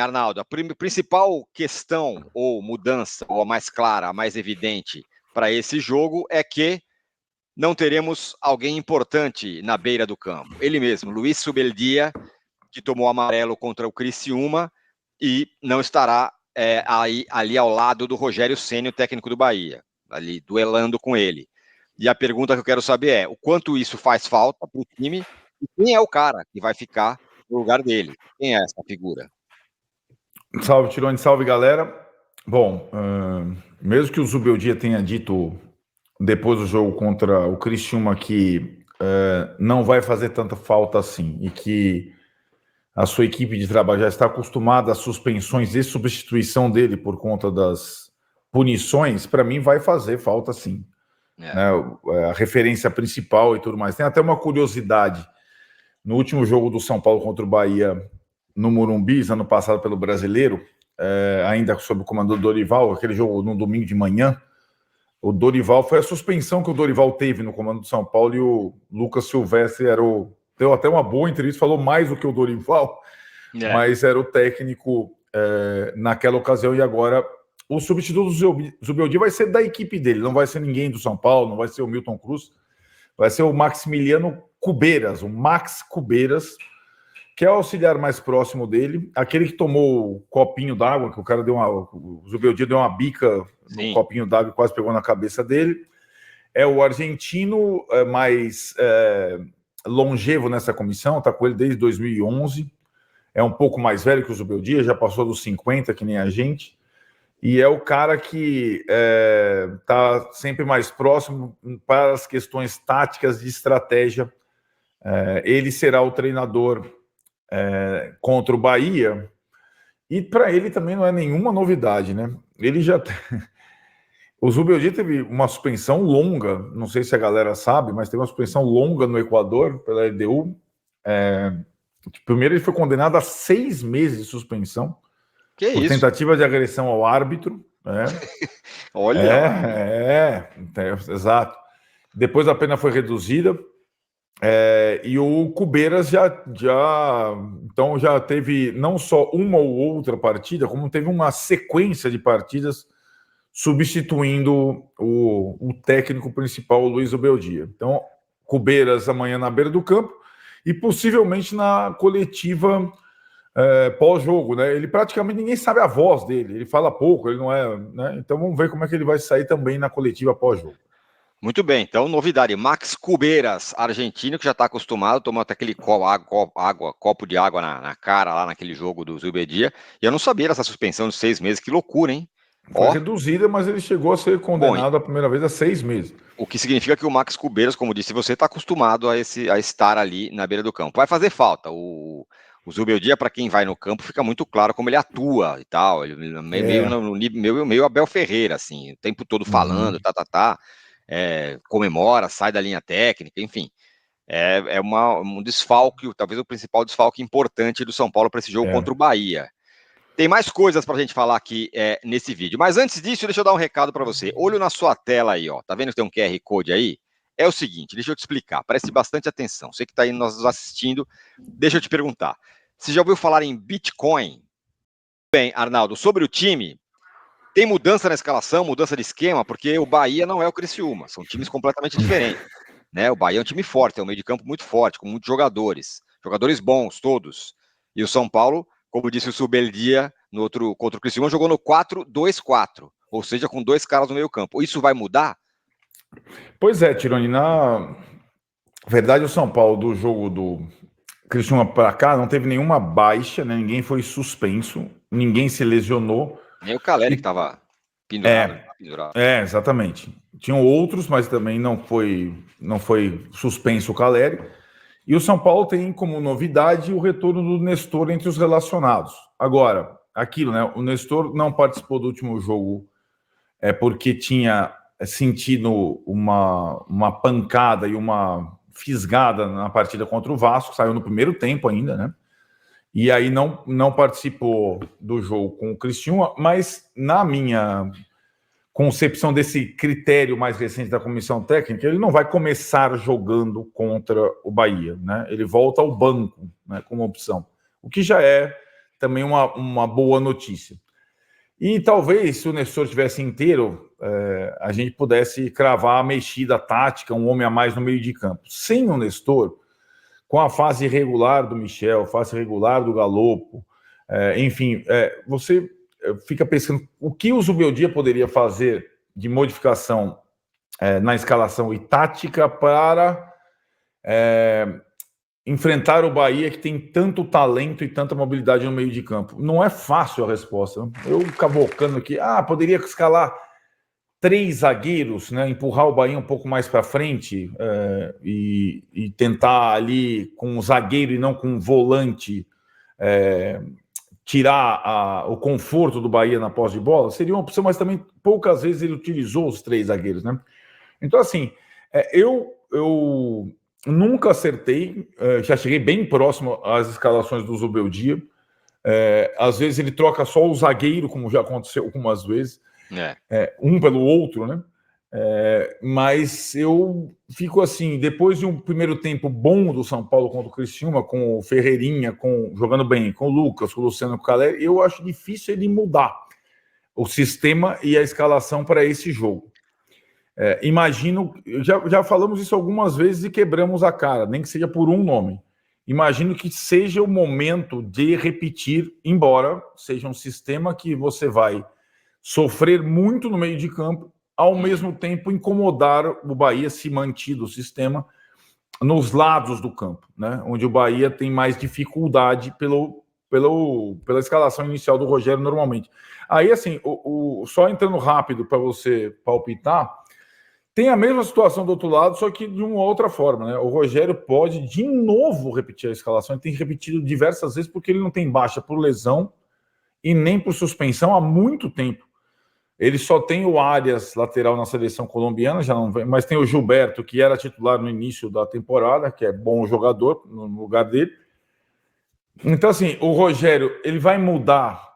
Arnaldo, a principal questão ou mudança, ou a mais clara, a mais evidente para esse jogo é que não teremos alguém importante na beira do campo. Ele mesmo, Luiz Subeldia, que tomou amarelo contra o Criciúma e não estará ali ao lado do Rogério Ceni, o técnico do Bahia, ali duelando com ele. E a pergunta que eu quero saber é, o quanto isso faz falta para o time e quem é o cara que vai ficar no lugar dele? Quem é essa figura? Salve, Tirone, salve, galera. Bom, mesmo que o Zubeldia tenha dito depois do jogo contra o Criciúma que não vai fazer tanta falta assim e que a sua equipe de trabalho já está acostumada às suspensões e substituição dele por conta das punições, para mim vai fazer falta sim. Né? A referência principal e tudo mais. Tem até uma curiosidade. No último jogo do São Paulo contra o Bahia, no Morumbi, ano passado pelo Brasileiro, ainda sob o comando do Dorival, aquele jogo no domingo de manhã, o Dorival, foi a suspensão que o Dorival teve no comando do São Paulo e o Lucas Silvestre deu até uma boa entrevista, falou mais do que o Dorival, mas era o técnico naquela ocasião e agora o substituto do Zubeldia vai ser da equipe dele, não vai ser ninguém do São Paulo, não vai ser o Milton Cruz, vai ser o Maximiliano Cubeiras, o Max Cubeiras, que é o auxiliar mais próximo dele, aquele que tomou o copinho d'água, que o cara o Zubeldia deu uma bica no copinho d'água e quase pegou na cabeça dele. É o argentino mais longevo nessa comissão, está com ele desde 2011, é um pouco mais velho que o Zubeldia, já passou dos 50, que nem a gente, e é o cara que está sempre mais próximo para as questões táticas de estratégia. Ele será o treinador contra o Bahia, e para ele também não é nenhuma novidade, né? Ele já o Zubeldia teve uma suspensão longa, não sei se a galera sabe, mas teve uma suspensão longa no Equador pela LDU. Primeiro ele foi condenado a 6 meses de suspensão por tentativa de agressão ao árbitro. Olha! Exato. Depois a pena foi reduzida. E o Cubeiras então já teve não só uma ou outra partida, como teve uma sequência de partidas substituindo o técnico principal, o Luiz Zubeldia. Então, Cubeiras amanhã na beira do campo e possivelmente na coletiva pós-jogo, né? Ele praticamente ninguém sabe a voz dele, ele fala pouco, ele não é, né? Então vamos ver como é que ele vai sair também na coletiva pós-jogo. Muito bem, então novidade, Max Cubeiras, argentino, que já está acostumado, tomou até aquele copo de água na cara lá naquele jogo do Zubeldia, e eu não sabia dessa suspensão de 6 meses, que loucura, hein? Foi reduzida, mas ele chegou a ser condenado a primeira vez a 6 meses. O que significa que o Max Cubeiras, como disse você, está acostumado a estar ali na beira do campo. Vai fazer falta, o Zubeldia, para quem vai no campo, fica muito claro como ele atua e tal, ele meio Abel Ferreira, assim, o tempo todo falando, comemora, sai da linha técnica, enfim. Um desfalque, talvez o principal desfalque importante do São Paulo para esse jogo contra o Bahia. Tem mais coisas para a gente falar aqui nesse vídeo, mas antes disso, deixa eu dar um recado para você. Olho na sua tela aí, ó. Tá vendo que tem um QR Code aí? É o seguinte, deixa eu te explicar, preste bastante atenção. Você que está aí nos assistindo, deixa eu te perguntar. Você já ouviu falar em Bitcoin? Bem, Arnaldo, sobre o time, tem mudança na escalação, mudança de esquema, porque o Bahia não é o Criciúma, são times completamente diferentes. Né? O Bahia é um time forte, é um meio de campo muito forte, com muitos jogadores bons todos. E o São Paulo, como disse o Subeldia contra o Criciúma, jogou no 4-2-4, ou seja, com 2 caras no meio campo. Isso vai mudar? Pois é, Tironi, na verdade o São Paulo do jogo do Criciúma para cá não teve nenhuma baixa, né? Ninguém foi suspenso, ninguém se lesionou. Nem o Caleri que estava pendurado. Exatamente. Tinham outros, mas também não foi suspenso o Caleri. E o São Paulo tem como novidade o retorno do Nestor entre os relacionados. Agora, aquilo, né? O Nestor não participou do último jogo porque tinha sentido uma pancada e uma fisgada na partida contra o Vasco, saiu no primeiro tempo ainda, né? E aí não participou do jogo com o Criciúma, mas na minha concepção desse critério mais recente da comissão técnica, ele não vai começar jogando contra o Bahia, né? Ele volta ao banco, né, como opção, o que já é também uma boa notícia. E talvez, se o Nestor estivesse inteiro, a gente pudesse cravar a mexida tática, um homem a mais no meio de campo. Sem o Nestor, com a fase irregular do Michel, fase irregular do Galopo, enfim, você fica pensando o que o Zubeldia poderia fazer de modificação na escalação e tática para enfrentar o Bahia, que tem tanto talento e tanta mobilidade no meio de campo. Não é fácil a resposta. Eu cavocando aqui, poderia escalar 3 zagueiros, né, empurrar o Bahia um pouco mais para frente e tentar ali com o zagueiro e não com o volante tirar o conforto do Bahia na posse de bola. Seria uma opção, mas também poucas vezes ele utilizou os 3 zagueiros, né? Então, assim, eu nunca acertei, já cheguei bem próximo às escalações do Zubeldia. Às vezes ele troca só o zagueiro, como já aconteceu algumas vezes, um pelo outro, né? Mas eu fico assim, depois de um primeiro tempo bom do São Paulo contra o Criciúma, com o Ferreirinha jogando bem, com o Lucas, com o Luciano, com o Caleri, eu acho difícil ele mudar o sistema e a escalação para esse jogo. Imagino, já falamos isso algumas vezes e quebramos a cara, nem que seja por um nome. Imagino que seja o momento de repetir, embora seja um sistema que você vai sofrer muito no meio de campo, ao mesmo tempo incomodar o Bahia, se mantido o sistema, nos lados do campo, né? Onde o Bahia tem mais dificuldade pela escalação inicial do Rogério normalmente. Aí, assim, só entrando rápido para você palpitar, tem a mesma situação do outro lado, só que de uma outra forma, né? O Rogério pode de novo repetir a escalação, ele tem repetido diversas vezes porque ele não tem baixa por lesão e nem por suspensão há muito tempo. Ele só tem o Arias, lateral na seleção colombiana, já não vem, mas tem o Gilberto, que era titular no início da temporada, que é bom jogador no lugar dele. Então, assim, o Rogério, ele vai mudar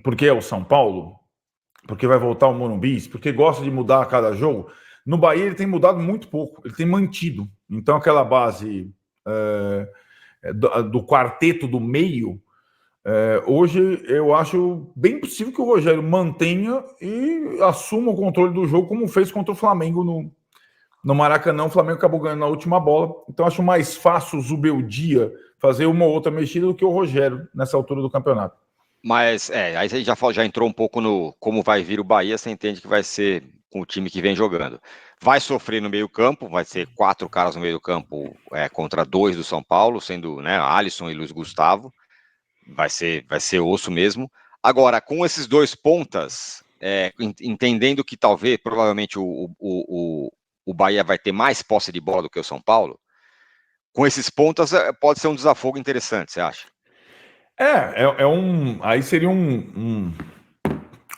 porque é o São Paulo, porque vai voltar o Morumbi, porque gosta de mudar a cada jogo. No Bahia ele tem mudado muito pouco, ele tem mantido. Então aquela base do quarteto do meio, hoje eu acho bem possível que o Rogério mantenha e assuma o controle do jogo, como fez contra o Flamengo no Maracanã. O Flamengo acabou ganhando na última bola. Então acho mais fácil o Zubeldia fazer uma ou outra mexida do que o Rogério nessa altura do campeonato. Mas, aí você já entrou um pouco no como vai vir o Bahia, você entende que vai ser com o time que vem jogando. Vai sofrer no meio campo, vai ser 4 caras no meio do campo contra 2 do São Paulo, sendo, né, Alisson e Luiz Gustavo. Vai ser osso mesmo. Agora, com esses 2 pontas, entendendo que provavelmente o Bahia vai ter mais posse de bola do que o São Paulo, com esses pontas pode ser um desafogo interessante, você acha? Aí seria um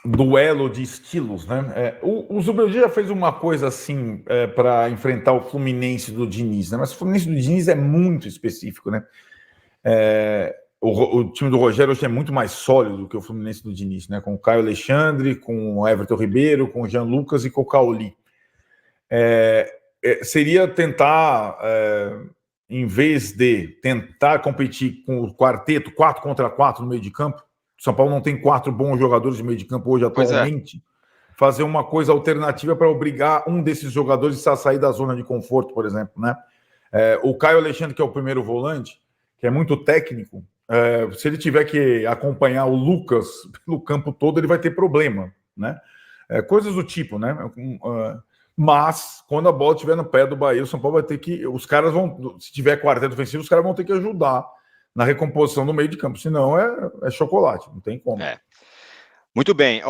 duelo de estilos, né? O Zubeldia fez uma coisa assim para enfrentar o Fluminense do Diniz, né? Mas o Fluminense do Diniz é muito específico, né? O time do Rogério hoje é muito mais sólido do que o Fluminense do Diniz, né? Com o Caio Alexandre, com o Everton Ribeiro, com o Jean Lucas e com o Cauli. Seria tentar, em vez de tentar competir com o quarteto, 4 contra 4 no meio de campo, o São Paulo não tem 4 bons jogadores de meio de campo hoje atualmente, fazer uma coisa alternativa para obrigar um desses jogadores a sair da zona de conforto, por exemplo, né? O Caio Alexandre, que é o primeiro volante, que é muito técnico, se ele tiver que acompanhar o Lucas pelo campo todo, ele vai ter problema, né? Coisas do tipo, né? Mas, quando a bola estiver no pé do Bahia, o São Paulo vai ter que... Os caras vão... Se tiver quarteto ofensivo, os caras vão ter que ajudar na recomposição do meio de campo. Senão é chocolate, não tem como. Muito bem.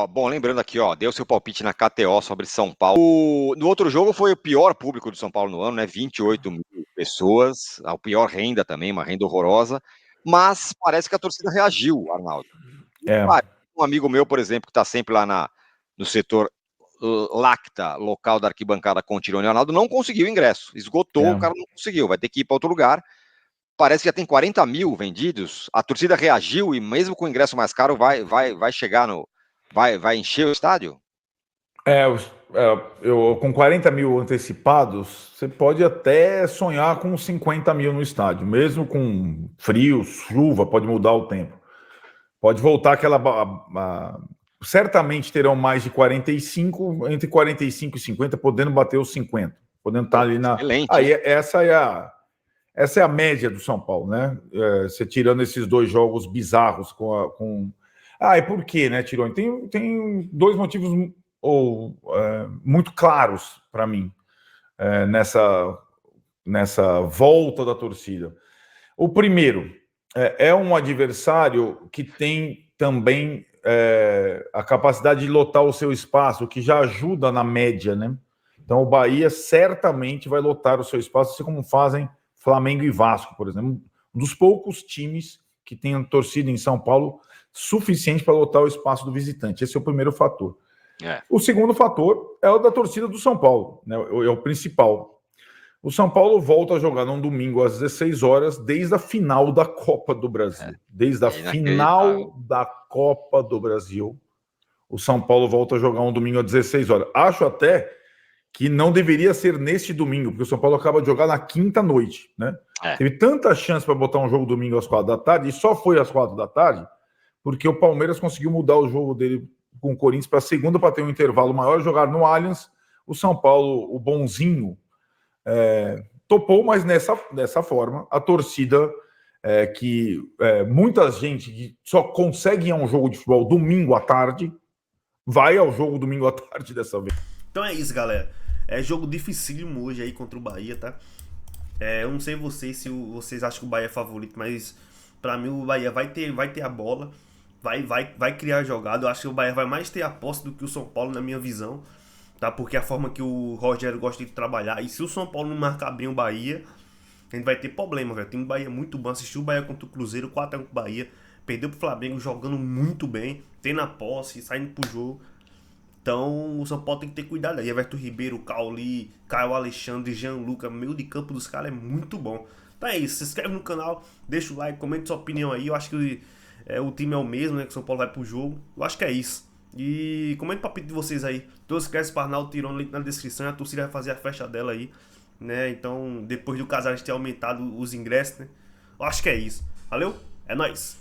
Bom, lembrando aqui, deu seu palpite na KTO sobre São Paulo. No outro jogo foi o pior público do São Paulo no ano, né? 28 mil pessoas. A pior renda também, uma renda horrorosa. Mas parece que a torcida reagiu, Arnaldo. Um amigo meu, por exemplo, que está sempre lá no setor Lacta, local da arquibancada com o Tirone Arnaldo, não conseguiu ingresso. Esgotou, o cara não conseguiu. Vai ter que ir para outro lugar. Parece que já tem 40 mil vendidos. A torcida reagiu e mesmo com o ingresso mais caro vai chegar vai encher o estádio? Com 40 mil antecipados, você pode até sonhar com 50 mil no estádio, mesmo com frio, chuva, pode mudar o tempo. Pode voltar certamente terão mais de 45, entre 45 e 50, podendo bater os 50, podendo estar ali na. Excelente, Aí essa é a média do São Paulo, né? Você tirando esses dois jogos bizarros e por quê, né, Tironi? Tem dois motivos muito claros para mim nessa volta da torcida. O primeiro é um adversário que tem também a capacidade de lotar o seu espaço, o que já ajuda na média, né? Então o Bahia certamente vai lotar o seu espaço, assim como fazem Flamengo e Vasco, por exemplo. Um dos poucos times que tem torcida em São Paulo suficiente para lotar o espaço do visitante. Esse é o primeiro fator. O segundo fator é o da torcida do São Paulo, né? É o principal. O São Paulo volta a jogar num domingo às 16 horas, desde a final da Copa do Brasil. Desde a final da Copa do Brasil, o São Paulo volta a jogar um domingo às 16 horas. Acho até que não deveria ser neste domingo, porque o São Paulo acaba de jogar na quinta-noite, né? Teve tanta chance para botar um jogo domingo às 4 da tarde, e só foi às 4 da tarde, porque o Palmeiras conseguiu mudar o jogo dele com o Corinthians para segunda, para ter um intervalo maior, jogar no Allianz. O São Paulo, o bonzinho, topou, mas dessa forma, a torcida muita gente que só consegue ir a um jogo de futebol domingo à tarde, vai ao jogo domingo à tarde dessa vez. Então é isso, galera. É jogo dificílimo hoje aí contra o Bahia, tá? Eu não sei vocês se vocês acham que o Bahia é favorito, mas pra mim o Bahia vai ter a bola, vai criar jogada. Eu acho que o Bahia vai mais ter a posse do que o São Paulo, na minha visão, tá? Porque a forma que o Rogério gosta de trabalhar. E se o São Paulo não marcar bem o Bahia, a gente vai ter problema, velho. Tem um Bahia muito bom. Assistiu o Bahia contra o Cruzeiro, 4x1 com o Bahia. Perdeu pro Flamengo jogando muito bem, tendo a posse, saindo pro jogo. Então o São Paulo tem que ter cuidado aí. Everton Ribeiro, Cauli, Caio Alexandre, Jean Lucas, meio de campo dos caras é muito bom. Então é isso, se inscreve no canal, deixa o like, comente sua opinião aí. Eu acho que o time é o mesmo, né? Que o São Paulo vai pro jogo. Eu acho que é isso. E comente o palpite de vocês aí. Todos esquece para Arnaldo Tirone, link na descrição. A torcida vai fazer a festa dela aí, né? Então, depois do Casares ter aumentado os ingressos, né? Eu acho que é isso. Valeu? É nóis!